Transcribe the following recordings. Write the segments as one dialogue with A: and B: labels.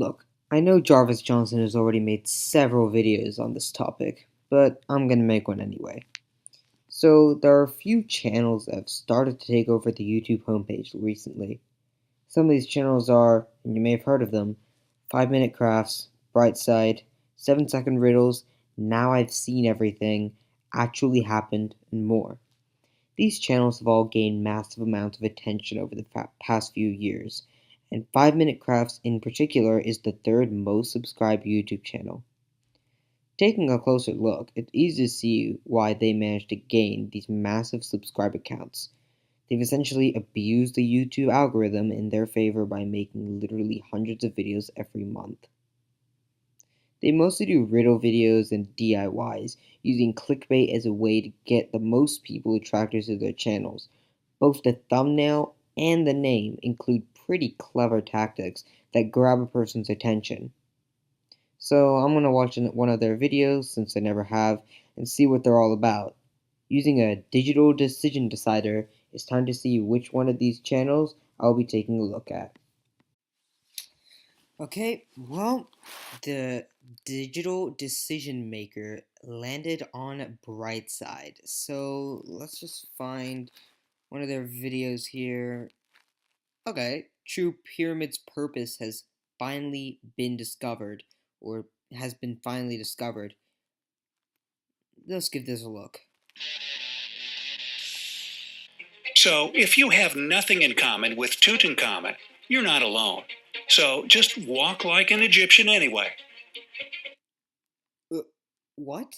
A: Look, I know Jarvis Johnson has already made several videos on this topic, but I'm gonna make one anyway. So, there are a few channels that have started to take over the YouTube homepage recently. Some of these channels are, and you may have heard of them, 5 Minute Crafts, Brightside, 7 Second Riddles, Now I've Seen Everything, Actually Happened, and more. These channels have all gained massive amounts of attention over the past few years, and 5 Minute Crafts in particular is the third most subscribed YouTube channel. Taking a closer look, it's easy to see why they managed to gain these massive subscriber counts. They've essentially abused the YouTube algorithm in their favor by making literally hundreds of videos every month. They mostly do riddle videos and DIYs, using clickbait as a way to get the most people attracted to their channels. Both the thumbnail and the name include pretty clever tactics that grab a person's attention. So I'm going to watch one of their videos, since I never have, and see what they're all about. Using a digital decision decider, it's time to see which one of these channels I'll be taking a look at. Okay, well, the digital decision maker landed on Brightside. So let's just find one of their videos here. Okay, True Pyramid's purpose has finally been discovered, or has been finally discovered. Let's give this a look.
B: So, if you have nothing in common with Tutankhamun, you're not alone. So, just walk like an Egyptian anyway.
A: What?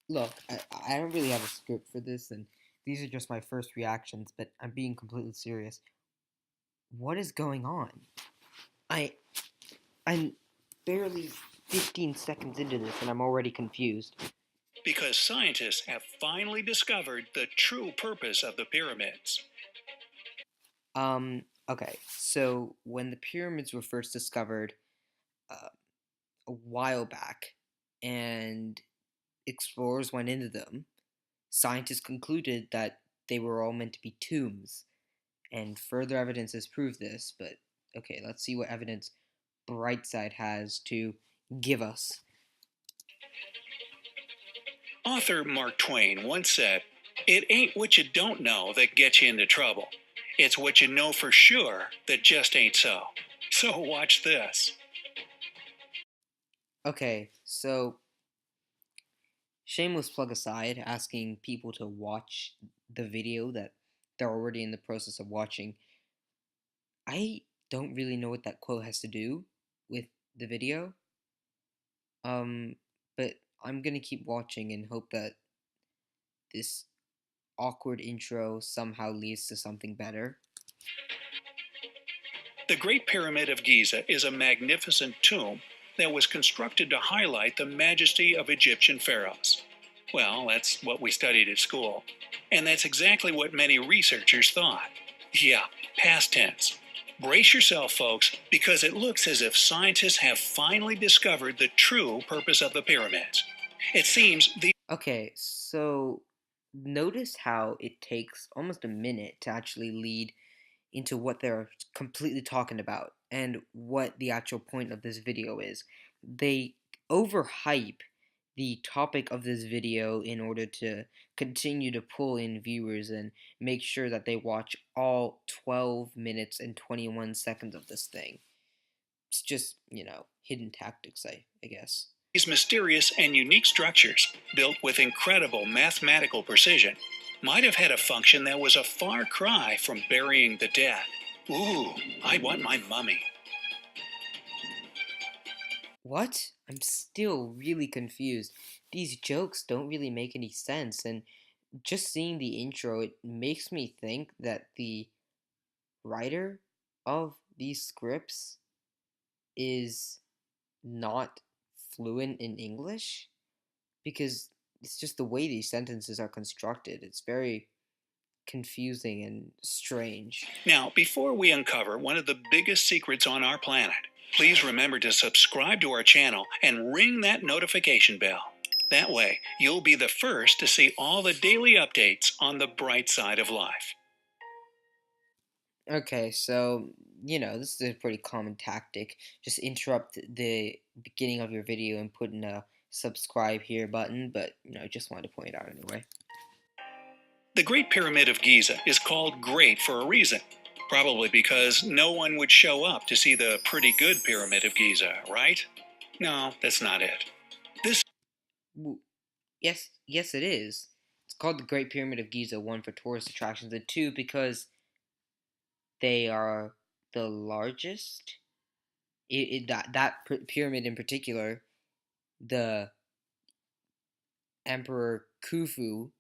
A: Look, I don't really have a script for this, and these are just my first reactions, but I'm being completely serious. What is going on? I I'm barely 15 seconds into this and I'm already confused.
B: Because scientists have finally discovered the true purpose of the pyramids.
A: Okay, so when the pyramids were first discovered uh, a while back and explorers went into them, scientists concluded that they were all meant to be tombs, and further evidence has proved this, but okay, let's see what evidence Brightside has to give us.
B: Author Mark Twain once said, "It ain't what you don't know that gets you into trouble. It's what you know for sure that just ain't so." So watch this.
A: Okay, so shameless plug aside, asking people to watch the video that they're already in the process of watching, I don't really know what that quote has to do with the video. Um, but I'm gonna keep watching and hope that this awkward intro somehow leads to something better.
B: The Great Pyramid of Giza is a magnificent tomb that was constructed to highlight the majesty of Egyptian pharaohs. Well, that's what we studied at school. And that's exactly what many researchers thought. Yeah, past tense. Brace yourself, folks, because it looks as if scientists have finally discovered the true purpose of the pyramids. It seems the
A: Okay, so notice how it takes almost a minute to actually lead into what they're completely talking about and what the actual point of this video is. They overhype the topic of this video in order to continue to pull in viewers and make sure that they watch all 12 minutes and 21 seconds of this thing. It's just, hidden tactics, I guess.
B: these mysterious and unique structures, built with incredible mathematical precision, might have had a function that was a far cry from burying the dead. Ooh, I want my mummy.
A: What? I'm still really confused. These jokes don't really make any sense, and just seeing the intro, it makes me think that the writer of these scripts is not fluent in English, because it's just the way these sentences are constructed. It's very confusing and strange.
B: Now, before we uncover one of the biggest secrets on our planet, please remember to subscribe to our channel and ring that notification bell. That way, you'll be the first to see all the daily updates on the bright side of life.
A: Okay, so this is a pretty common tactic. Just interrupt the beginning of your video and put in a subscribe here button, but just wanted to point it out anyway.
B: The Great Pyramid of Giza is called great for a reason. Probably because no one would show up to see the pretty good Pyramid of Giza, right? No, that's not it. This
A: Yes, it is. It's called the Great Pyramid of Giza, one for tourist attractions, and two because they are the largest. That pyramid in particular, the Emperor Khufu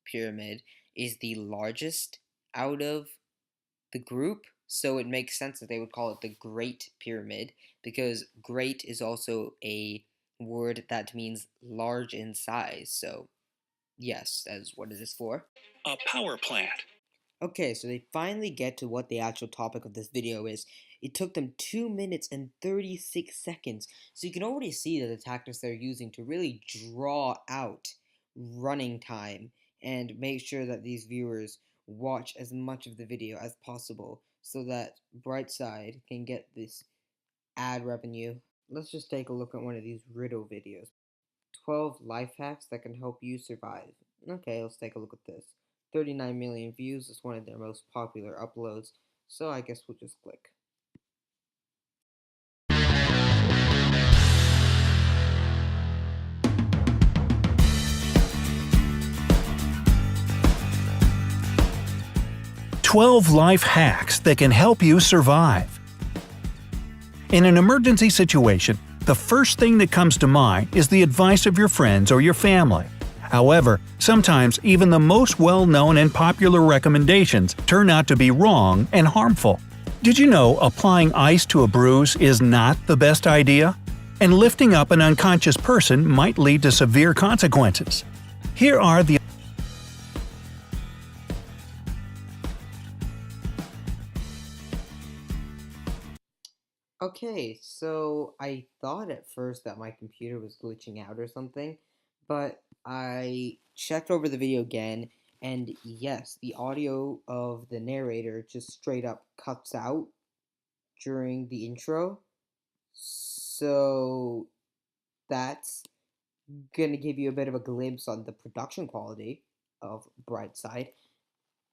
A: pyramid, is the largest out of the group, so it makes sense that they would call it the Great Pyramid, because great is also a word that means large in size. So yes, that is what it is for.
B: a power plant.
A: Okay, so they finally get to what the actual topic of this video is. It took them 2 minutes and 36 seconds, so you can already see that the tactics they're using to really draw out running time and make sure that these viewers watch as much of the video as possible so that Brightside can get this ad revenue. Let's just take a look at one of these riddle videos. 12 life hacks that can help you survive. Okay, let's take a look at this. 39 million views is one of their most popular uploads, so I guess we'll just click.
B: "12 life hacks that can help you survive." In an emergency situation, the first thing that comes to mind is the advice of your friends or your family. However, sometimes even the most well-known and popular recommendations turn out to be wrong and harmful. Did you know applying ice to a bruise is not the best idea? And lifting up an unconscious person might lead to severe consequences. Here are the
A: Okay, so I thought at first that my computer was glitching out or something, but I checked over the video again, and yes, the audio of the narrator just straight up cuts out during the intro. So that's gonna give you a bit of a glimpse on the production quality of Brightside.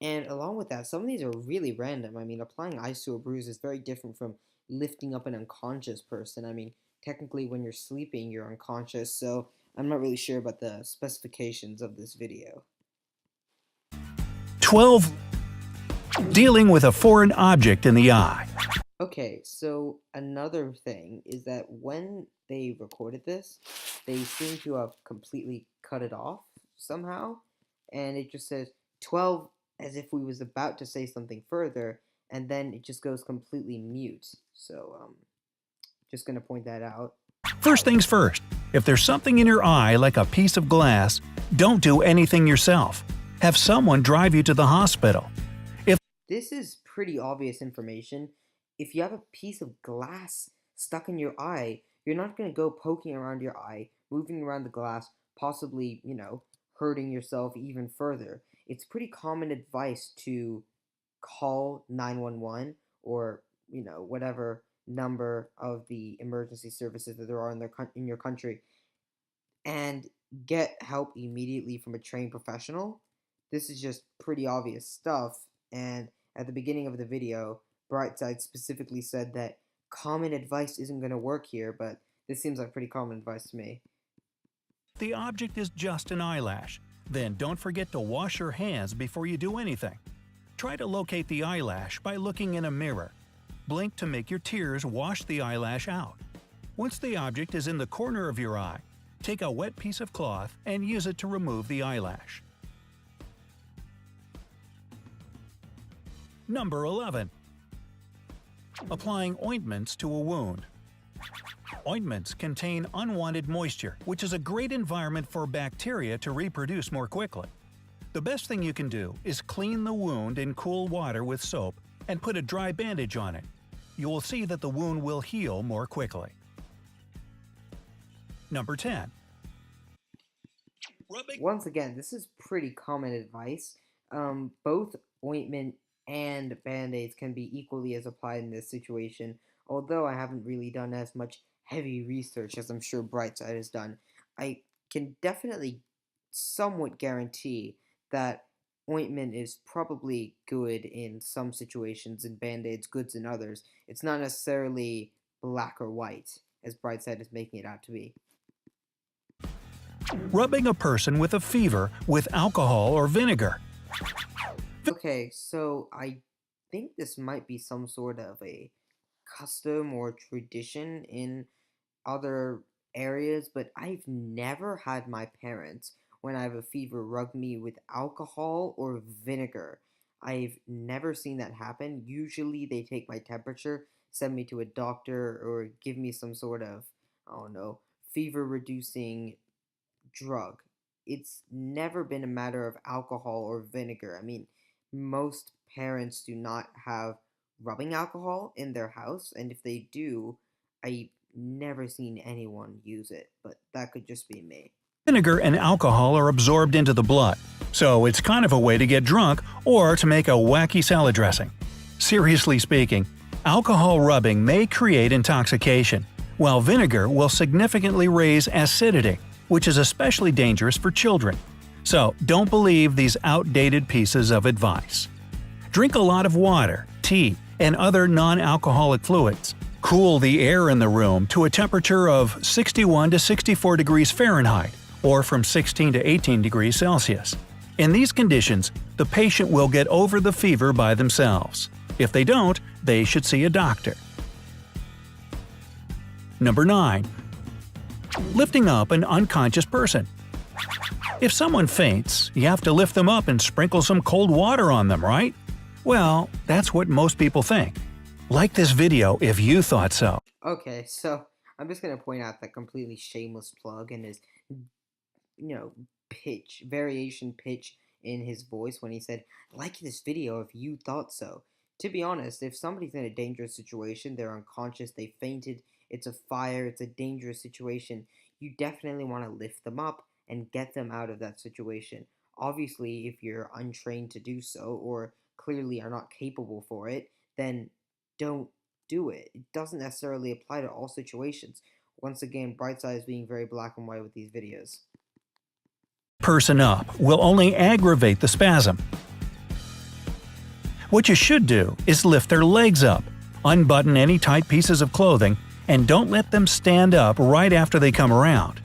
A: And along with that, some of these are really random. I mean, applying ice to a bruise is very different from lifting up an unconscious person. I mean, technically, when you're sleeping, you're unconscious, so I'm not really sure about the specifications of this video.
B: 12 dealing with a foreign object in the eye.
A: Okay, so another thing is that when they recorded this, they seem to have completely cut it off somehow, and it just says 12 as if we was about to say something further, and then it just goes completely mute. So, just gonna point that out.
B: First things first, if there's something in your eye like a piece of glass, don't do anything yourself. Have someone drive you to the hospital.
A: This is pretty obvious information. If you have a piece of glass stuck in your eye, you're not going to go poking around your eye, moving around the glass, possibly, hurting yourself even further. It's pretty common advice to call 911 or, whatever number of the emergency services that there are in your country and get help immediately from a trained professional. This is just pretty obvious stuff, and at the beginning of the video, Brightside specifically said that common advice isn't going to work here, but this seems like pretty common advice to me.
B: The object is just an eyelash. Then don't forget to wash your hands before you do anything. Try to locate the eyelash by looking in a mirror. Blink to make your tears wash the eyelash out. Once the object is in the corner of your eye, take a wet piece of cloth and use it to remove the eyelash. Number 11. Applying ointments to a wound. Ointments contain unwanted moisture, which is a great environment for bacteria to reproduce more quickly. The best thing you can do is clean the wound in cool water with soap and put a dry bandage on it. You will see that the wound will heal more quickly. Number 10.
A: Once again, this is pretty common advice. Both ointment and band-aids can be equally as applied in this situation. Although I haven't really done as much heavy research as I'm sure Brightside has done, I can definitely somewhat guarantee that ointment is probably good in some situations and band-aids goods in others. It's not necessarily black or white, as Brightside is making it out to be.
B: Rubbing a person with a fever with alcohol or vinegar.
A: Okay, so I think this might be some sort of a custom or tradition in other areas, but I've never had my parents, when I have a fever, rub me with alcohol or vinegar. I've never seen that happen. Usually they take my temperature, send me to a doctor, or give me some sort of, I don't know, fever reducing drug. It's never been a matter of alcohol or vinegar. I mean, most parents do not have rubbing alcohol in their house, and if they do, I've never seen anyone use it, but that could just be me.
B: Vinegar and alcohol are absorbed into the blood, so it's kind of a way to get drunk or to make a wacky salad dressing. Seriously speaking, alcohol rubbing may create intoxication, while vinegar will significantly raise acidity, which is especially dangerous for children. So don't believe these outdated pieces of advice. Drink a lot of water, tea, and other non-alcoholic fluids. Cool the air in the room to a temperature of 61 to 64 degrees Fahrenheit, or from 16 to 18 degrees Celsius. In these conditions, the patient will get over the fever by themselves. If they don't, they should see a doctor. Number 9. Lifting up an unconscious person. If someone faints, you have to lift them up and sprinkle some cold water on them, right? Well, that's what most people think. Like this video if you thought so.
A: Okay, so I'm just gonna point out that completely shameless plug and his, variation pitch in his voice when he said, like this video if you thought so. To be honest, if somebody's in a dangerous situation, they're unconscious, they fainted, it's a fire, it's a dangerous situation, you definitely want to lift them up and get them out of that situation. Obviously, if you're untrained to do so or clearly are not capable for it, then don't do it. It doesn't necessarily apply to all situations. Once again, Brightside is being very black and white with these videos.
B: Person up will only aggravate the spasm. What you should do is lift their legs up, unbutton any tight pieces of clothing, and don't let them stand up right after they come around.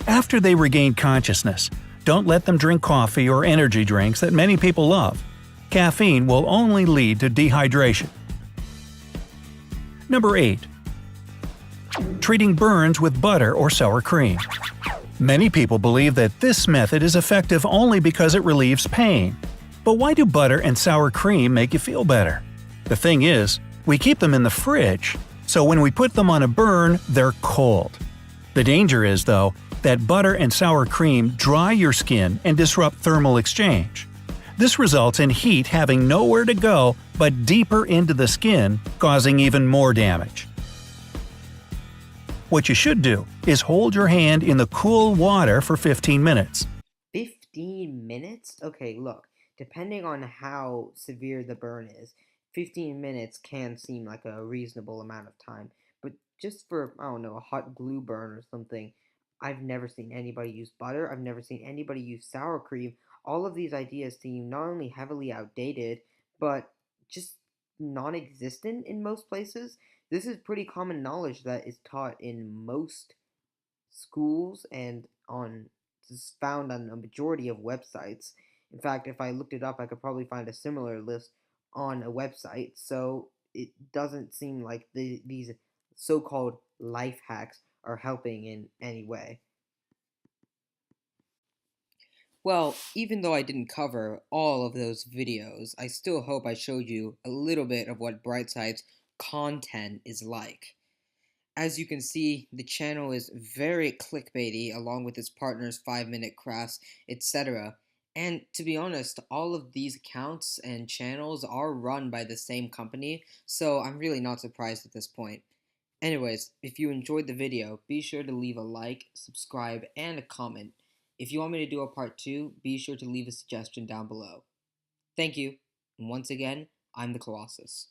B: After they regain consciousness, don't let them drink coffee or energy drinks that many people love. Caffeine will only lead to dehydration. Number 8. Treating burns with butter or sour cream. Many people believe that this method is effective only because it relieves pain. But why do butter and sour cream make you feel better? The thing is, we keep them in the fridge, so when we put them on a burn, they're cold. The danger is, though, that butter and sour cream dry your skin and disrupt thermal exchange. This results in heat having nowhere to go but deeper into the skin, causing even more damage. What you should do is hold your hand in the cool water for 15 minutes.
A: 15 minutes? Okay, look, depending on how severe the burn is, 15 minutes can seem like a reasonable amount of time. But just for, I don't know, a hot glue burn or something, I've never seen anybody use butter. I've never seen anybody use sour cream. All of these ideas seem not only heavily outdated, but just non existent in most places. This is pretty common knowledge that is taught in most schools and on is found on a majority of websites. In fact, if I looked it up, I could probably find a similar list on a website. So it doesn't seem like these so-called life hacks are helping in any way. Well, even though I didn't cover all of those videos, I still hope I showed you a little bit of what Brightside's content is like. As you can see, the channel is very clickbaity along with its partners 5-minute crafts, etc. And to be honest, all of these accounts and channels are run by the same company, so I'm really not surprised at this point. Anyways, if you enjoyed the video, be sure to leave a like, subscribe, and a comment. If you want me to do a part 2, be sure to leave a suggestion down below. Thank you, and once again, I'm the Colossus.